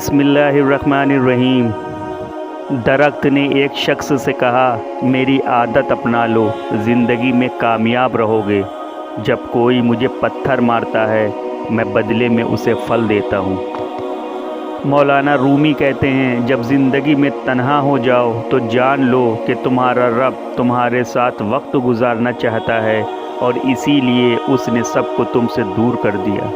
बिस्मिल्लाहिर्रहमानिर्रहीम। दरख्त ने एक शख्स से कहा, मेरी आदत अपना लो, ज़िंदगी में कामयाब रहोगे। जब कोई मुझे पत्थर मारता है, मैं बदले में उसे फल देता हूँ। मौलाना रूमी कहते हैं, जब ज़िंदगी में तन्हा हो जाओ तो जान लो कि तुम्हारा रब तुम्हारे साथ वक्त गुजारना चाहता है और इसीलिए उसने सबको तुमसे दूर कर दिया।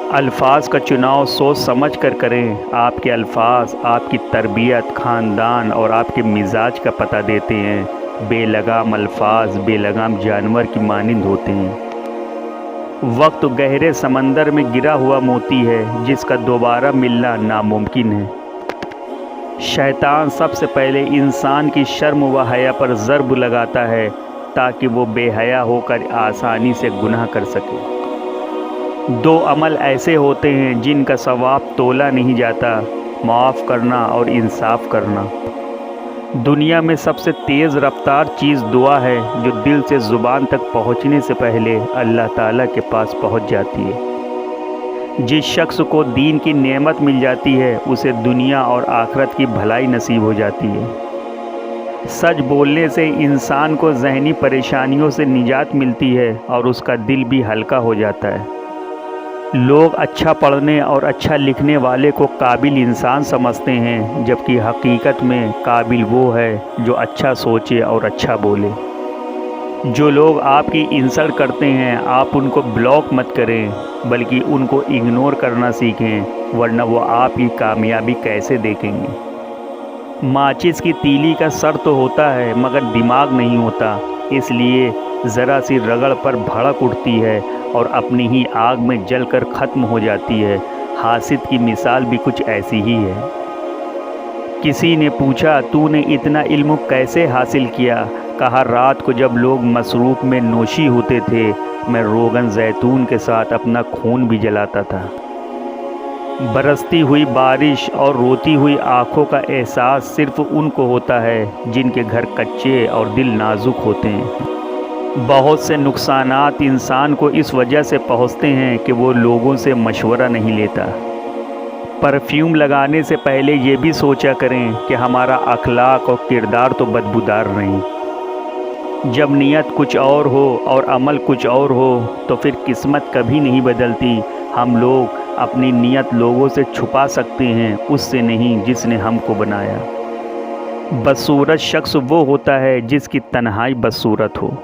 अल्फाज का चुनाव सोच समझ कर करें। आपके अल्फाज आपकी तरबियत, ख़ानदान और आपके मिजाज का पता देते हैं। बेलगाम अल्फाज बेलगाम जानवर की मानिंद होते हैं। वक्त गहरे समंदर में गिरा हुआ मोती है जिसका दोबारा मिलना नामुमकिन है। शैतान सबसे पहले इंसान की शर्म व हया पर ज़र्ब लगाता है ताकि वो बेहया होकर आसानी से गुनाह कर सके। दो अमल ऐसे होते हैं जिनका सवाब तोला नहीं जाता, माफ़ करना और इंसाफ करना। दुनिया में सबसे तेज़ रफ्तार चीज़ दुआ है जो दिल से ज़ुबान तक पहुँचने से पहले अल्लाह ताला के पास पहुँच जाती है। जिस शख्स को दीन की नेमत मिल जाती है उसे दुनिया और आखिरत की भलाई नसीब हो जाती है। सच बोलने से इंसान को ज़हनी परेशानियों से निजात मिलती है और उसका दिल भी हल्का हो जाता है। लोग अच्छा पढ़ने और अच्छा लिखने वाले को काबिल इंसान समझते हैं, जबकि हकीकत में काबिल वो है जो अच्छा सोचे और अच्छा बोले। जो लोग आपकी इंसल्ट करते हैं, आप उनको ब्लॉक मत करें, बल्कि उनको इग्नोर करना सीखें, वरना वो आपकी कामयाबी कैसे देखेंगे। माचिस की तीली का सर तो होता है मगर दिमाग नहीं होता, इसलिए ज़रा सी रगड़ पर भड़क उठती है और अपनी ही आग में जलकर ख़त्म हो जाती है। हासिद की मिसाल भी कुछ ऐसी ही है। किसी ने पूछा, तूने इतना इल्म कैसे हासिल किया? कहा, रात को जब लोग मसरूफ़ में नोशी होते थे, मैं रोगन जैतून के साथ अपना खून भी जलाता था। बरसती हुई बारिश और रोती हुई आँखों का एहसास सिर्फ़ उनको होता है जिनके घर कच्चे और दिल नाजुक होते हैं। बहुत से नुकसानात इंसान को इस वजह से पहुँचते हैं कि वो लोगों से मशवरा नहीं लेता। परफ्यूम लगाने से पहले ये भी सोचा करें कि हमारा अखलाक और किरदार तो बदबूदार नहीं। जब नीयत कुछ और हो और अमल कुछ और हो तो फिर किस्मत कभी नहीं बदलती। हम लोग अपनी नीयत लोगों से छुपा सकते हैं, उससे नहीं जिसने हमको बनाया। बदसूरत शख्स वो होता है जिसकी तन्हाई बदसूरत हो।